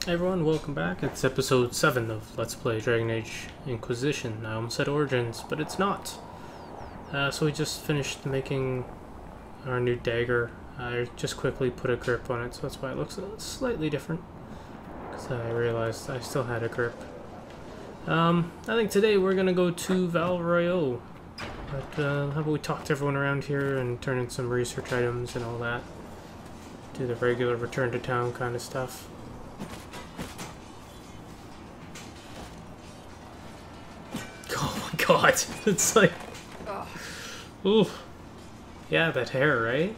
Hey everyone, welcome back. It's episode 7 of Let's Play Dragon Age Inquisition. I almost said Origins, but it's not. So we just finished making our new dagger. I just quickly put a grip on it, so that's why it looks slightly different. Because I realized I still had a grip. I think today we're going to go to Royeaux. But how about we talk to everyone around here and turn in some research items and all that. Do the regular return to town kind of stuff. Oh my god, it's like... Ooh. Yeah, that hair, right?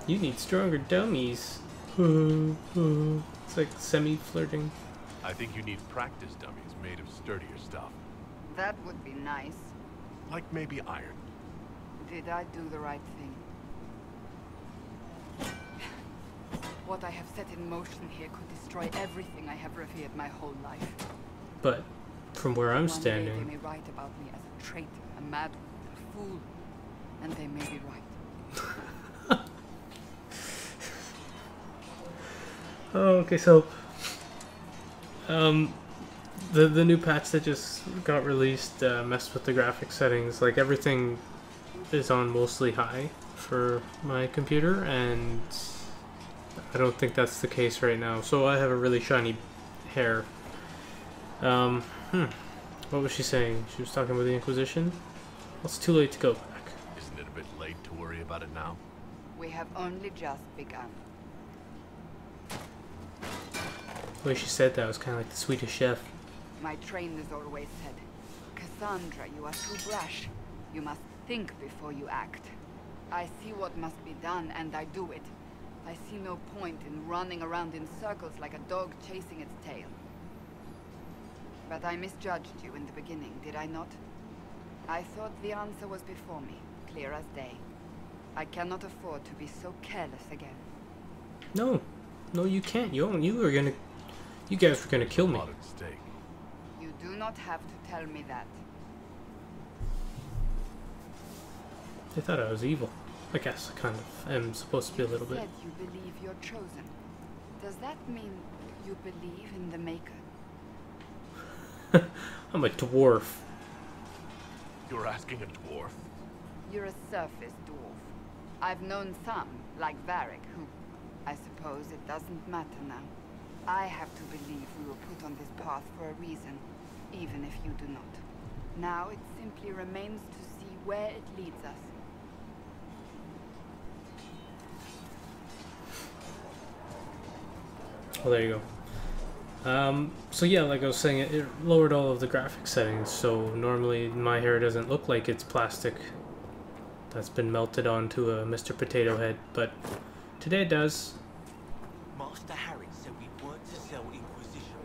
You need stronger dummies. It's like semi-flirting. I think you need practice dummies made of sturdier stuff. That would be nice. Like maybe iron. Did I do the right thing? What I have set in motion here could destroy everything I have revered my whole life. But from where I'm One day standing... they may write about me as a traitor, a madman, a fool. And they may be right. Oh, okay, so... The new patch that just got released messed with the graphics settings. Like, everything is on mostly high for my computer, and I don't think that's the case right now. So I have a really shiny hair. What was she saying? She was talking about the Inquisition? Well, it's too late to go back. Isn't it a bit late to worry about it now? We have only just begun. The way she said that was kind of like the Swedish Chef. My trainers always said, Cassandra, you are too brash. You must think before you act. I see what must be done, and I do it. I see no point in running around in circles like a dog chasing its tail. But I misjudged you in the beginning, did I not? I thought the answer was before me, clear as day. I cannot afford to be so careless again. No, no, you can't. You guys were gonna kill me. Modern steak. You do not have to tell me that. They thought I was evil. I guess I kind of am supposed to be a little bit. You said you believe you're chosen. Does that mean you believe in the Maker? I'm a dwarf. You're asking a dwarf? You're a surface dwarf. I've known some, like Varric, who... I suppose it doesn't matter now. I have to believe we were put on this path for a reason, even if you do not. Now it simply remains to see where it leads us. Well, there you go. So yeah, like I was saying, it lowered all of the graphic settings, so normally my hair doesn't look like it's plastic that's been melted onto a Mr. Potato Head, but today it does. Master Harry said we weren't to sell Inquisition.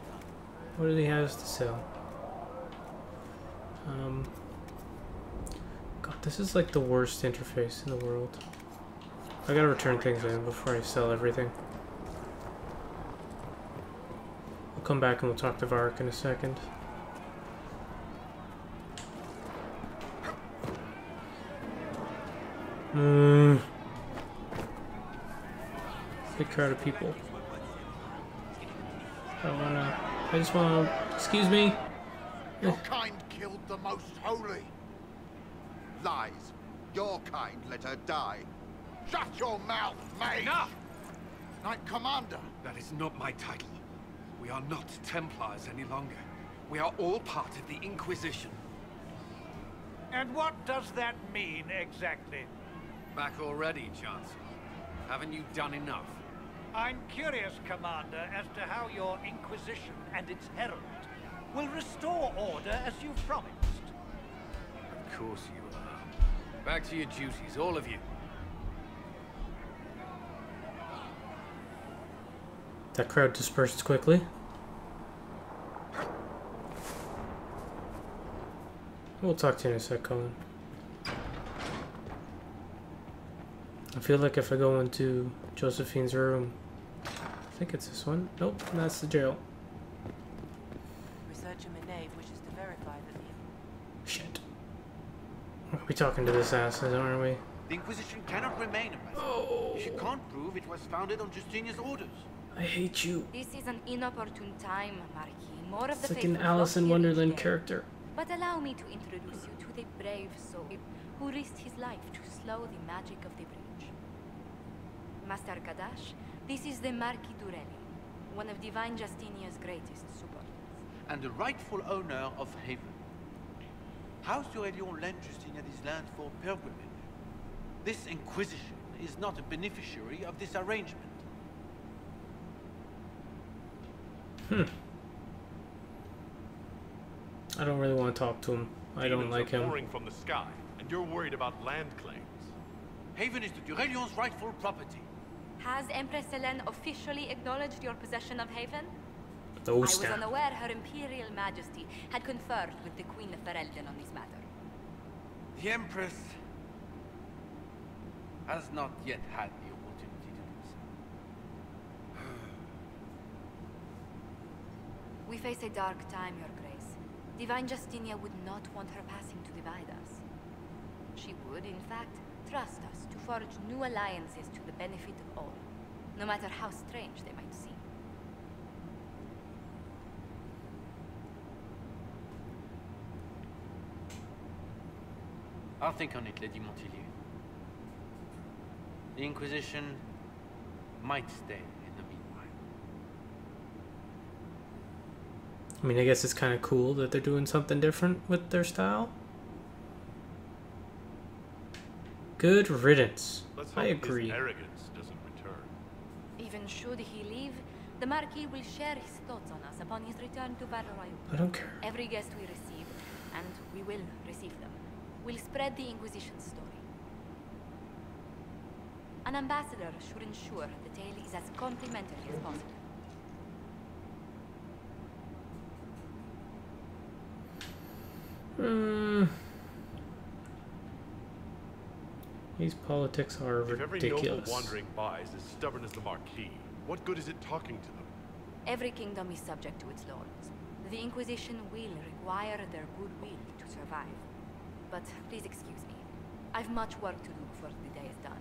What do he has to sell? God, this is like the worst interface in the world. I gotta return things in before I sell everything. We'll come back and we'll talk to Varric in a second. Big crowd of people. I just wanna, excuse me? Your kind killed the most holy. Lies. Your kind let her die. Shut your mouth, mate! Enough! Knight Commander! That is not my title. We are not Templars any longer. We are all part of the Inquisition. And what does that mean, exactly? Back already, Chancellor. Haven't you done enough? I'm curious, Commander, as to how your Inquisition and its herald will restore order as you promised. Of course you are. Back to your duties, all of you. That crowd dispersed quickly. We'll talk to you in a sec, Colin. I feel like if I go into Josephine's room, I think it's this one. Nope, that's the jail. Researcher Minave wishes to verify that the... Shit. We're talking to this assassin, aren't we? The Inquisition cannot remain a passive. If you can't prove it was founded on Justinian's orders. I hate you. This is an inopportune time, Marquis. More of It's the like an faithful Alice flock in here Wonderland each day. character. But allow me to introduce you to the brave soul who risked his life to slow the magic of the breach. Master Kadash, this is the Marquis Durelli, one of Divine Justinia's greatest supporters. And the rightful owner of Haven. House Durelion lent Justinia this land for pilgrimage. This Inquisition is not a beneficiary of this arrangement. I don't really want to talk to him. I don't Demons like are him. pouring from the sky, and you're worried about land claims. Haven is the Durelion's rightful property. Has Empress Selene officially acknowledged your possession of Haven? I Those was stamp. unaware Her Imperial Majesty had conferred with the Queen of Ferelden on this matter. The Empress has not yet had the opportunity to do so. We face a dark time, Your Grace. Divine Justinia would not want her passing to divide us. She would, in fact, trust us to forge new alliances to the benefit of all, no matter how strange they might seem. I'll think on it, Lady Montillier. The Inquisition might stay in the meanwhile. I mean, I guess it's kind of cool that they're doing something different with their style. Good riddance. Let's I hope agree. his arrogance doesn't return. Even should he leave, the Marquis will share his thoughts on us upon his return to Royeaux. I don't care. Every guest we receive, and we will receive them, will spread the Inquisition story. An ambassador should ensure the tale is as complimentary as possible. These politics are If every noble ridiculous. wandering by is as stubborn as the Marquis, what good is it talking to them? Every kingdom is subject to its lords. The Inquisition will require their goodwill to survive. But please excuse me. I've much work to do before the day is done.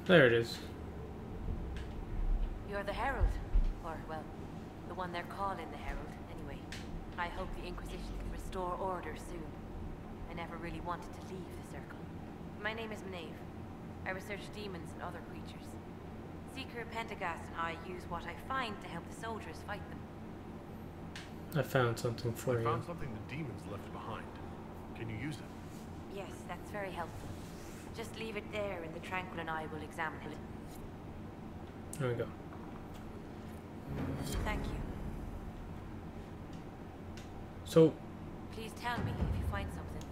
There it is. You're the Herald. Or, well, the one they're calling the Herald, anyway. I hope the Inquisition can restore order soon. I never really wanted to leave the Circle. My name is Maeve. I research demons and other creatures. Seeker Pentagast and I use what I find to help the soldiers fight them. I found something for I you. found something the demons left behind. Can you use it? Yes, that's very helpful. Just leave it there and the Tranquil and I will examine it. There we go. Thank you. So, Please tell me if you find something.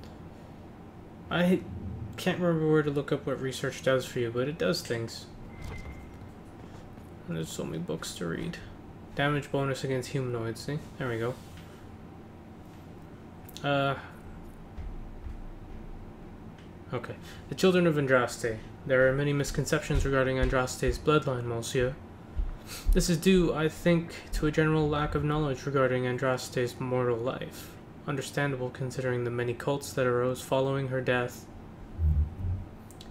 I can't remember where to look up what research does for you, but it does things. And there's so many books to read. Damage bonus against humanoids, see? There we go. Okay. The children of Andraste. There are many misconceptions regarding Andraste's bloodline, monsieur. This is due, I think, to a general lack of knowledge regarding Andraste's mortal life. Understandable considering the many cults that arose following her death.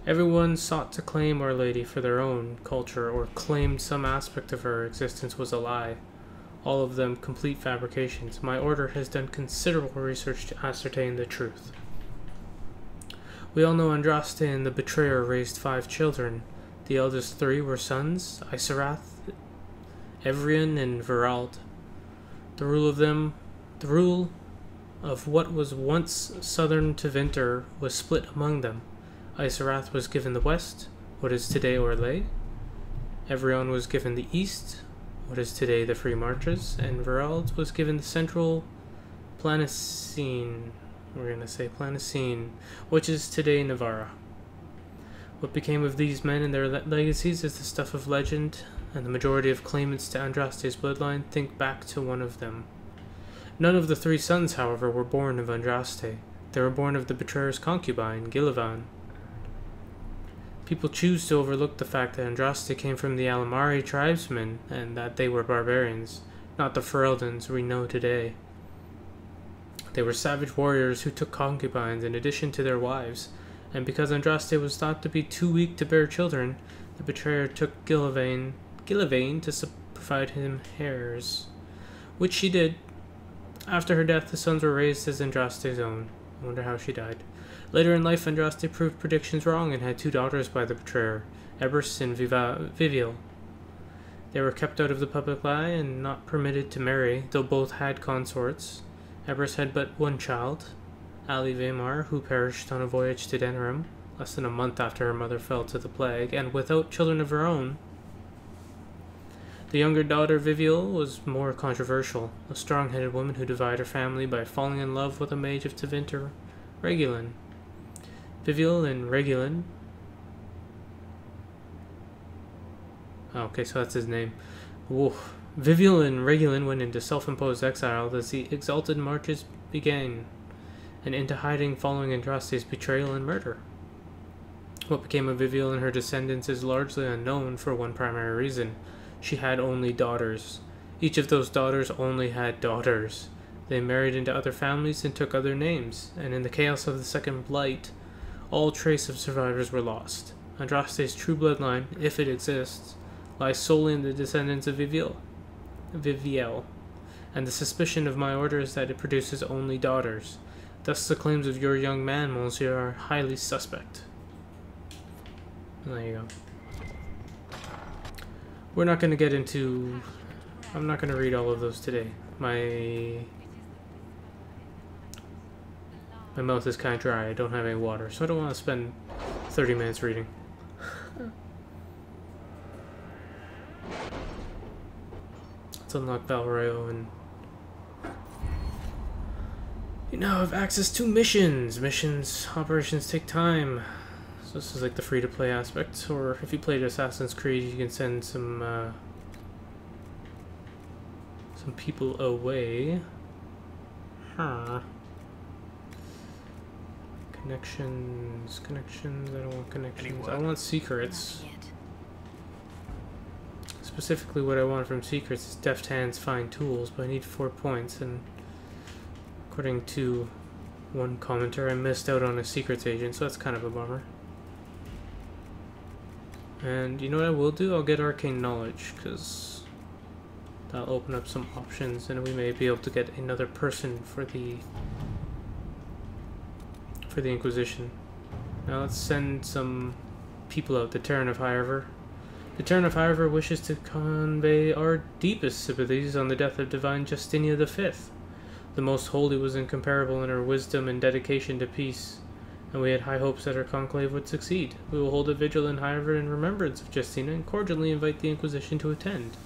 Everyone sought to claim Our Lady for their own culture or claimed some aspect of her existence was a lie. All of them complete fabrications. My order has done considerable research to ascertain the truth. We all know Andraste and the Betrayer raised 5 children. The eldest 3 were sons, Isarath, Evrian, and Verald. The rule of what was once southern Tevinter was split among them. Isarath was given the west, what is today Orlais. Evrion was given the east, what is today the Free Marches, and Verald was given the central Planocene, which is today Navarra. What became of these men and their legacies is the stuff of legend, and the majority of claimants to Andraste's bloodline think back to one of them. None of the 3 sons, however, were born of Andraste. They were born of the Betrayer's concubine, Gillivan. People choose to overlook the fact that Andraste came from the Alamari tribesmen and that they were barbarians. not the Ferelden's we know today. They were savage warriors who took concubines in addition to their wives, and because Andraste was thought to be too weak to bear children, the betrayer took Gillivain to provide him heirs, which she did. After her death, the sons were raised as Andraste's own. I wonder how she died. Later in life, Andraste proved predictions wrong and had 2 daughters by the betrayer, Eberst and Viviel. They were kept out of the public eye and not permitted to marry, though both had consorts. Eberst had but 1 child, Ali Weimar, who perished on a voyage to Denerim, less than a month after her mother fell to the plague, and without children of her own. The younger daughter, Viviel, was more controversial, a strong-headed woman who divided her family by falling in love with a mage of Tevinter, Regulin. Viviel and Regulin... okay, so that's his name. Woof. Viviel and Regulin went into self-imposed exile as the Exalted Marches began, and into hiding following Andraste's betrayal and murder. What became of Viviel and her descendants is largely unknown for one primary reason. She had only daughters. Each of those daughters only had daughters. They married into other families and took other names, and in the chaos of the Second Blight, all trace of survivors were lost. Andraste's true bloodline, if it exists, lies solely in the descendants of Viviel, and the suspicion of my order is that it produces only daughters. Thus the claims of your young man, monsieur, are highly suspect. There you go. We're not going to get into... I'm not going to read all of those today. My mouth is kind of dry. I don't have any water, so I don't want to spend 30 minutes reading. Let's unlock Royeaux and... you now have access to missions. Operations take time. So this is like the free-to-play aspect, or if you played Assassin's Creed, you can send some people away. Huh. Connections. I don't want connections. I want secrets. Specifically, what I want from secrets is deft hands, fine tools, but I need 4 points, and according to one commenter, I missed out on a secrets agent, so that's kind of a bummer. And you know what I will do? I'll get arcane knowledge, because that'll open up some options, and we may be able to get another person for the Inquisition. Now let's send some people out. The Terran of High-River. The Terran of High-River wishes to convey our deepest sympathies on the death of Divine Justinia V. The Most Holy was incomparable in her wisdom and dedication to peace, and we had high hopes that her conclave would succeed. We will hold a vigil in High-River in remembrance of Justina and cordially invite the Inquisition to attend.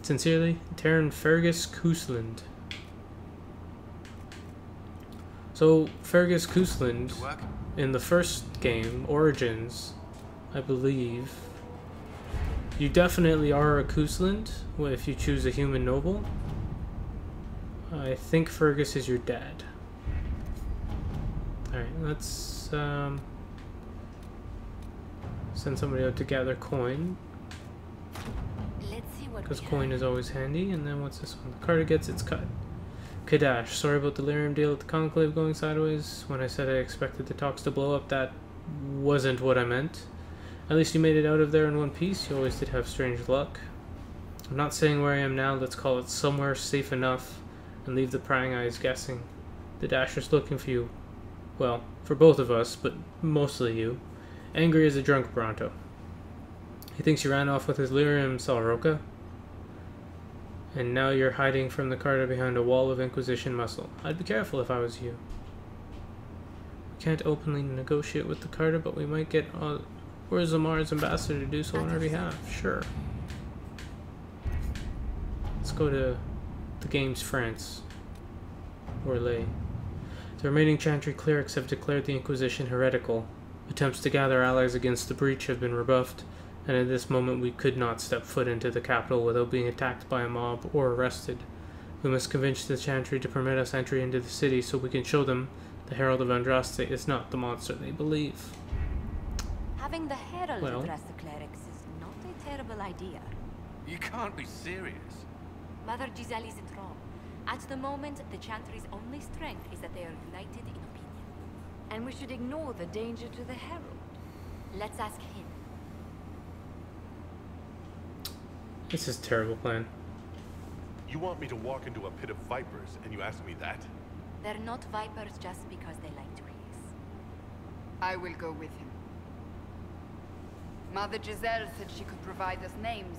Sincerely, Terran Fergus Cousland. So, Fergus Cousland, in the first game, Origins, I believe, you definitely are a Cousland if you choose a human noble. I think Fergus is your dad. Alright, let's send somebody out to gather coin. Because coin is always handy. And then what's this one? The Carter gets its cut. Kadash, sorry about the lyrium deal at the Conclave going sideways. When I said I expected the talks to blow up, that wasn't what I meant. At least you made it out of there in one piece. You always did have strange luck. I'm not saying where I am now. Let's call it somewhere safe enough and leave the prying eyes guessing. The Dasher's looking for you. Well, for both of us, but mostly you. Angry as a drunk Bronto. He thinks you ran off with his lyrium, Salroka. And now you're hiding from the Carter behind a wall of Inquisition muscle. I'd be careful if I was you. We can't openly negotiate with the Carter, but we might get Orzamar's ambassador to do so on our behalf. Sure. Let's go to the game's France. Royeaux. The remaining Chantry clerics have declared the Inquisition heretical. Attempts to gather allies against the breach have been rebuffed, and at this moment we could not step foot into the capital without being attacked by a mob or arrested. We must convince the Chantry to permit us entry into the city so we can show them the Herald of Andraste is not the monster they believe. Having the Herald address the clerics is not a terrible idea. You can't be serious. Mother Giselle isn't wrong. At the moment, the Chantry's only strength is that they are united in opinion. And we should ignore the danger to the Herald. Let's ask him. This is a terrible plan. You want me to walk into a pit of vipers, and you ask me that? They're not vipers just because they like to hiss. I will go with him. Mother Giselle said she could provide us names.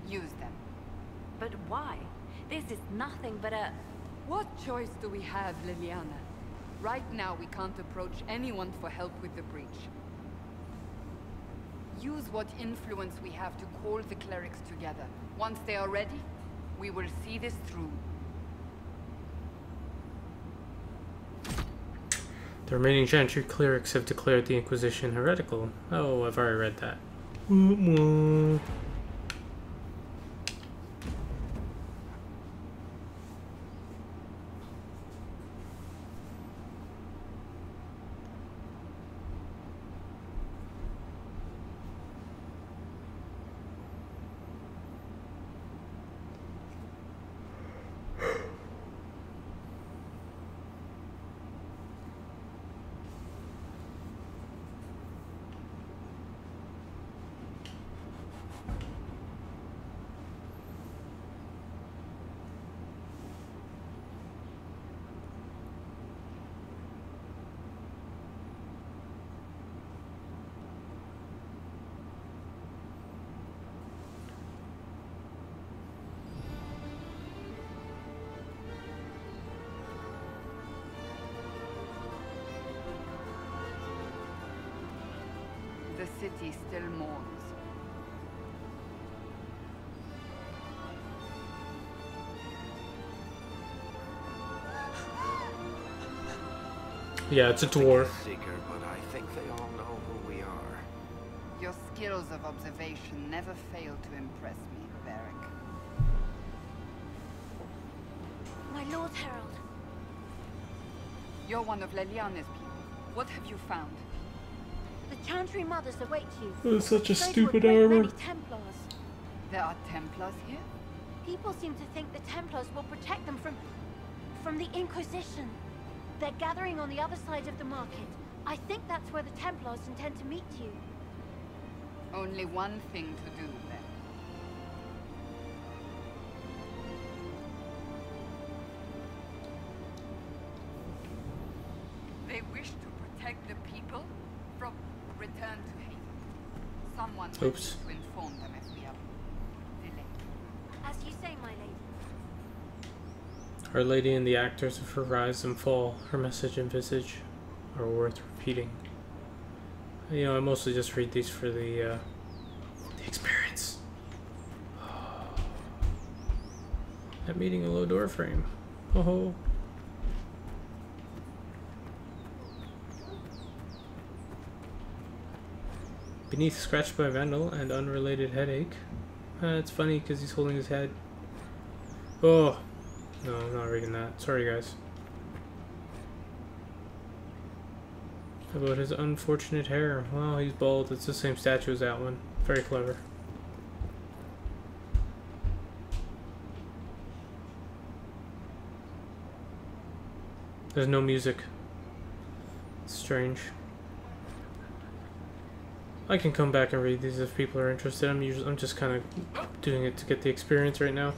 Use them. But why? This is nothing but a... What choice do we have, Liliana? Right now, we can't approach anyone for help with the breach. Use what influence we have to call the clerics together. Once they are ready, we will see this through. The remaining Chantry clerics have declared the Inquisition heretical. Oh, I've already read that. Woo-woo. The city still mourns. Yeah, it's a dwarf. Seeker, but I think they all know who we are. Your skills of observation never fail to impress me, Varric. My Lord Herald. You're one of Leliana's people. What have you found? The Chantry mothers await you. That's such a Afraid to stupid acquaint armor. many Templars. There are Templars here? People seem to think the Templars will protect them from the Inquisition. They're gathering on the other side of the market. I think that's where the Templars intend to meet you. Only one thing to do, then. They wish to protect the people from return to Haven. Someone will need to inform them if we are delayed. As you say, my lady. Our Lady and the actors of her rise and fall, her message and visage, are worth repeating. You know, I mostly just read these for the experience. That meeting a low door frame. Oh. Beneath scratched by vandal and unrelated headache. It's funny because he's holding his head. Oh. No, I'm not reading that. Sorry, guys. About his unfortunate hair. Wow, he's bald. It's the same statue as that one. Very clever. There's no music. It's strange. I can come back and read these if people are interested. I'm just kind of doing it to get the experience right now.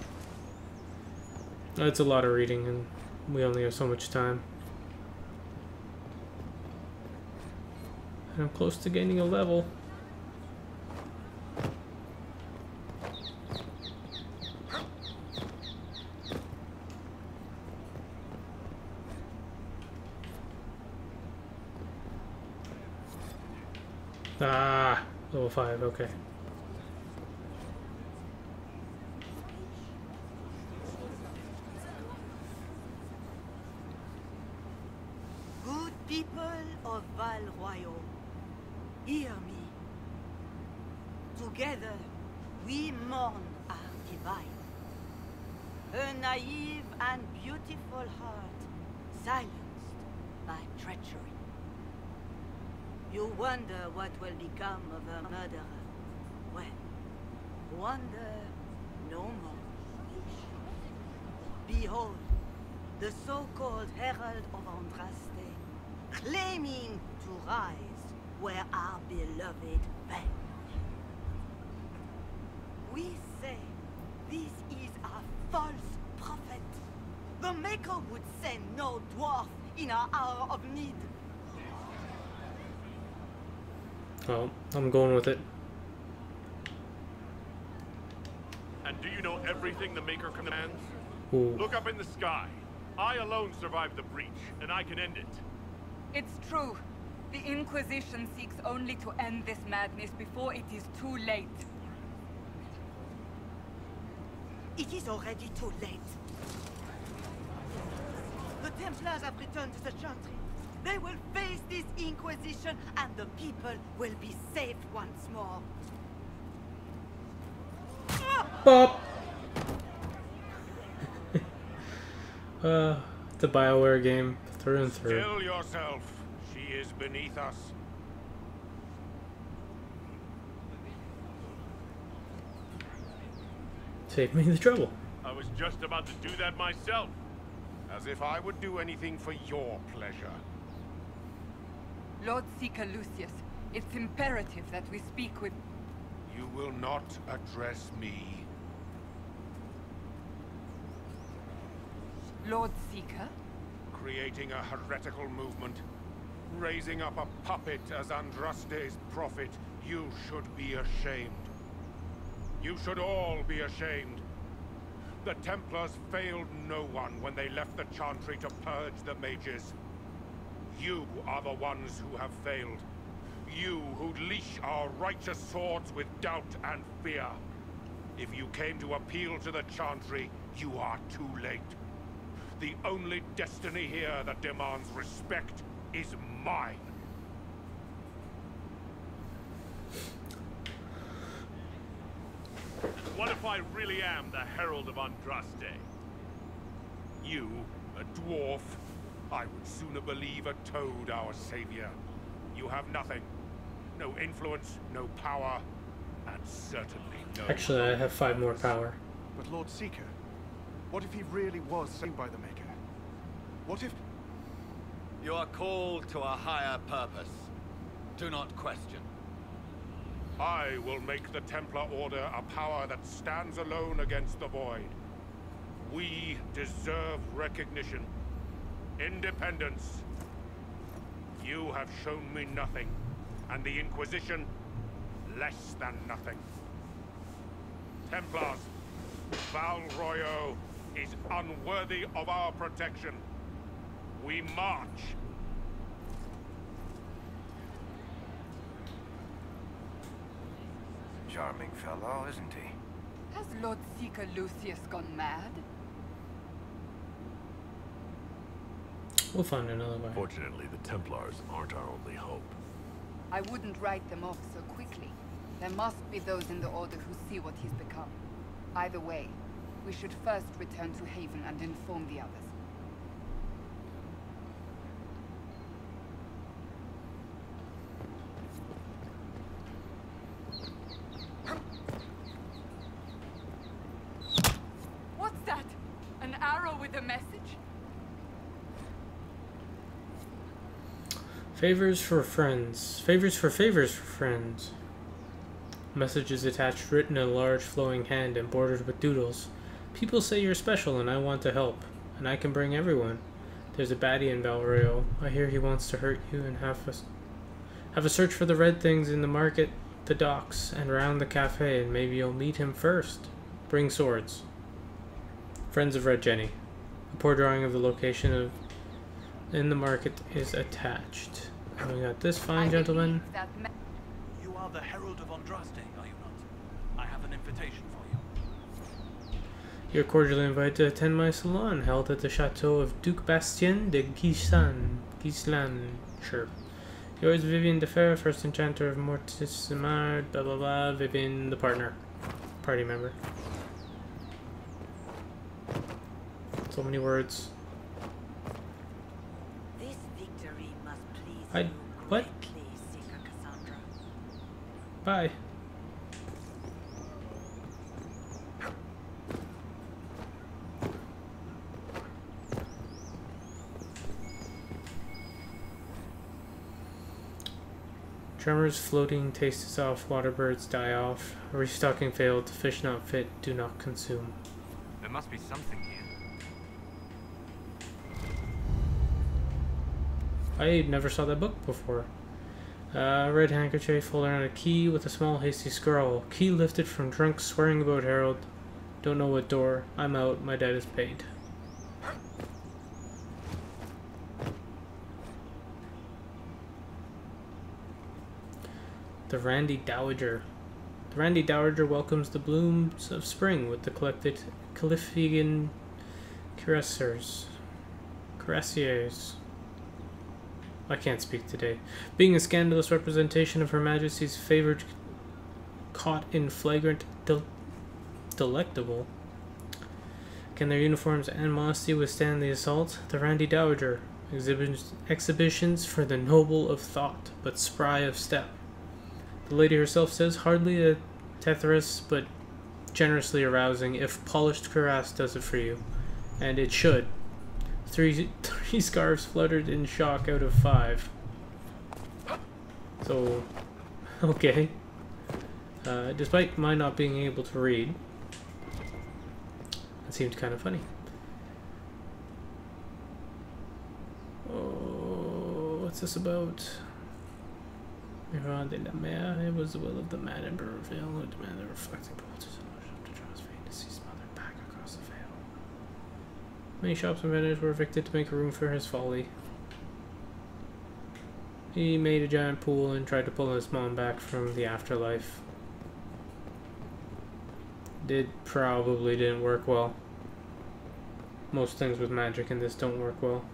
It's a lot of reading, and we only have so much time. And I'm close to gaining a level. Ah, level 5, okay. Good people of Royeaux, hear me. Together, we mourn our divine. Her naive and beautiful heart silenced by treachery. You wonder what will become of her murderer. Well, wonder no more. Behold, the so-called Herald of Andraste, claiming to rise where our beloved fell. We say this is a false prophet. The Maker would send no dwarf in our hour of need. Well, I'm going with it. And do you know everything the Maker commands? Ooh. Look up in the sky. I alone survived the breach, and I can end it. It's true. The Inquisition seeks only to end this madness before it is too late. It is already too late. The Templars have returned to the Chantry. They will face this Inquisition, and the people will be saved once more. Bop! It's a BioWare game through and through. Still yourself. She is beneath us. Save me the trouble. I was just about to do that myself. As if I would do anything for your pleasure. Lord Seeker Lucius, it's imperative that we speak with... You will not address me. Lord Seeker? Creating a heretical movement. Raising up a puppet as Andraste's prophet. You should be ashamed. You should all be ashamed. The Templars failed no one when they left the Chantry to purge the mages. You are the ones who have failed. You who'd leash our righteous swords with doubt and fear. If you came to appeal to the Chantry, you are too late. The only destiny here that demands respect is mine. What if I really am the Herald of Andraste? You, a dwarf? I would sooner believe a toad our savior. You have nothing. No influence, no power, and certainly no... Actually, I have 5 more power. But Lord Seeker, what if he really was saved by the Maker? What if... You are called to a higher purpose. Do not question. I will make the Templar Order a power that stands alone against the Void. We deserve recognition. Independence. You have shown me nothing, and the Inquisition, less than nothing. Templars, Val Royeaux is unworthy of our protection. We march. Charming fellow, isn't he? Has Lord Seeker Lucius gone mad? We'll find another way. Fortunately, the Templars aren't our only hope. I wouldn't write them off so quickly. There must be those in the Order who see what he's become. Either way, we should first return to Haven and inform the others. What's that? An arrow with a message? Favors for friends. Favors for friends. Message is attached, written in a large flowing hand and bordered with doodles. People say you're special and I want to help. And I can bring everyone. There's a baddie in Val Royeaux. I hear he wants to hurt you and have a search for the red things in the market, the docks, and around the cafe, and maybe you'll meet him first. Bring swords. Friends of Red Jenny. A poor drawing of the location in the market is attached. And we got this fine gentleman. You are the Herald of Andraste, are you not? I have an invitation for you. You're cordially invited to attend my salon, held at the chateau of Duc Bastien de Guislainshire. Yours, Vivian de Fer, first enchanter of Mortisimar, blah blah blah, Vivian, the partner. Party member. So many words. This victory must please you what? greatly, Seeker Cassandra. Bye. Drummers floating, taste is off, water birds die off. Restocking failed, fish not fit, do not consume. There must be something here. I never saw that book before. Red handkerchief holding on a key with a small hasty scrawl. Key lifted from drunk swearing about Harold. Don't know what door. I'm out. My debt is paid. The Randy Dowager. The Randy Dowager welcomes the blooms of spring with the collected Califigan caressers. I can't speak today. Being a scandalous representation of Her Majesty's favored, caught in flagrant delectable. Can their uniforms and modesty withstand the assault? The Randy Dowager. Exhibitions for the noble of thought, but spry of step. The lady herself says, hardly a Tethyrus, but generously arousing, if polished cuirass does it for you. And it should. Three scarves fluttered in shock out of 5. So, okay. Despite my not being able to read, it seemed kind of funny. Oh, what's this about? De la Mer, it was the will of the mad Emperor Vale who demanded the reflecting bolts to draw his fate to see his mother back across the Vale. Many shops and vendors were evicted to make room for his folly. He made a giant pool and tried to pull his mom back from the afterlife. Probably didn't work well. Most things with magic in this don't work well.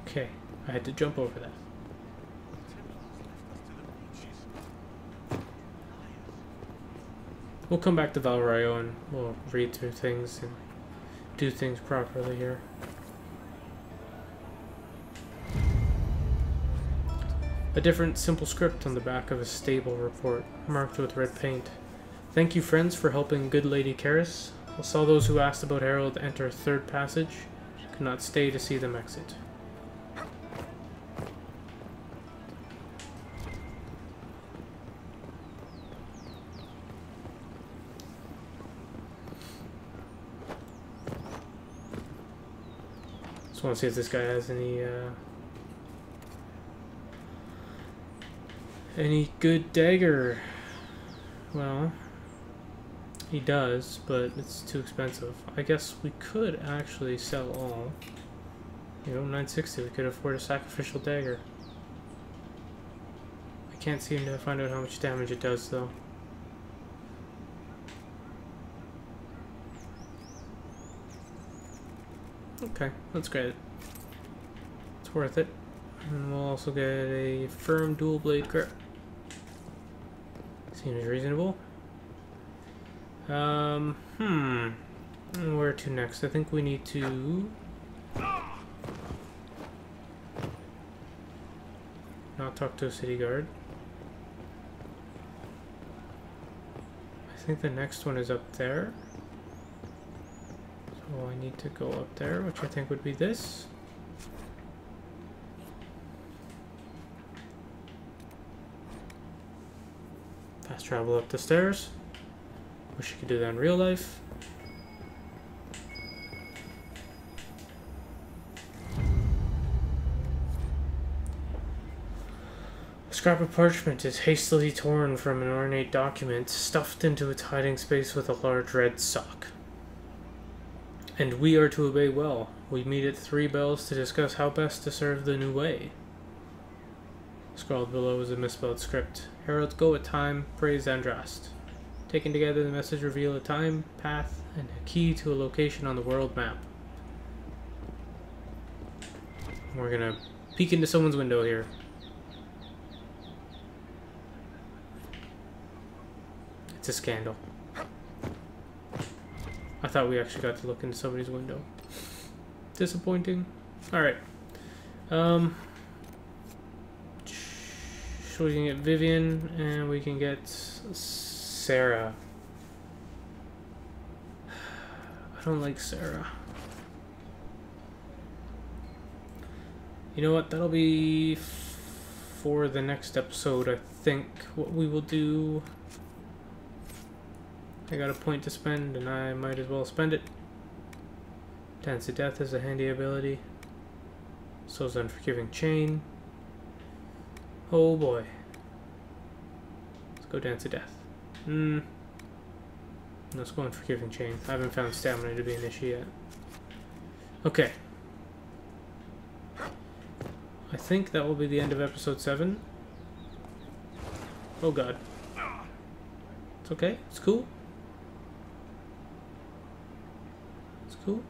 Okay, I had to jump over that. We'll come back to Royeaux and we'll read through things and do things properly here. A different simple script on the back of a stable report, marked with red paint. Thank you, friends, for helping good Lady Karis. I saw those who asked about Harold enter third passage. Could not stay to see them exit. Just want to see if this guy has any good dagger. Well, he does, but it's too expensive. I guess we could actually sell all. You know, 960, we could afford a sacrificial dagger. I can't seem to find out how much damage it does, though. Okay, let's get it. It's worth it. And we'll also get a firm dual blade grip. Seems reasonable. Where to next? I think we need to not talk to a city guard. I think the next one is up there. So I need to go up there, which I think would be this. Fast travel up the stairs. Wish you could do that in real life. A scrap of parchment is hastily torn from an ornate document, stuffed into its hiding space with a large red sock. And we are to obey well. We meet at 3 bells to discuss how best to serve the new way. Scrawled below is a misspelled script. Heralds go at time, praise Andrast. Taken together, the message reveal a time, path, and a key to a location on the world map. We're gonna peek into someone's window here. It's a scandal. I thought we actually got to look into somebody's window. Disappointing. Alright. So we can get Vivian, and we can get Sarah. I don't like Sarah. You know what? That'll be for the next episode, I think. What we will do... I got a point to spend, and I might as well spend it. Dance to Death is a handy ability. So is Unforgiving Chain. Oh boy. Let's go Dance to Death. Let's go Unforgiving Chain. I haven't found Stamina to be an issue yet. Okay. I think that will be the end of episode 7. Oh god. It's okay. It's cool. It's cool.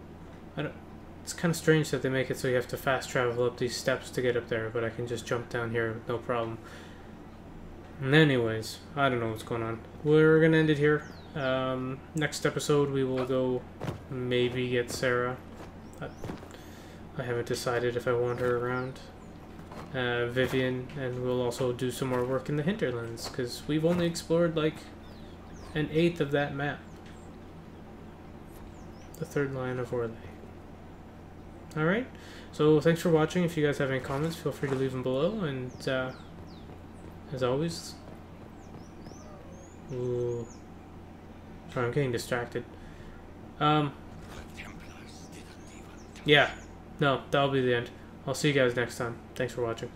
It's kind of strange that they make it so you have to fast travel up these steps to get up there, but I can just jump down here with no problem. And anyways, I don't know what's going on. We're gonna end it here. Next episode we will go maybe get Sarah. I haven't decided if I want her around. Vivian, and we'll also do some more work in the hinterlands, because we've only explored like 1/8 of that map. The third line of Royeaux. Alright, so thanks for watching. If you guys have any comments, feel free to leave them below, and as always... Ooh. Sorry, I'm getting distracted. Yeah, no, that'll be the end. I'll see you guys next time. Thanks for watching.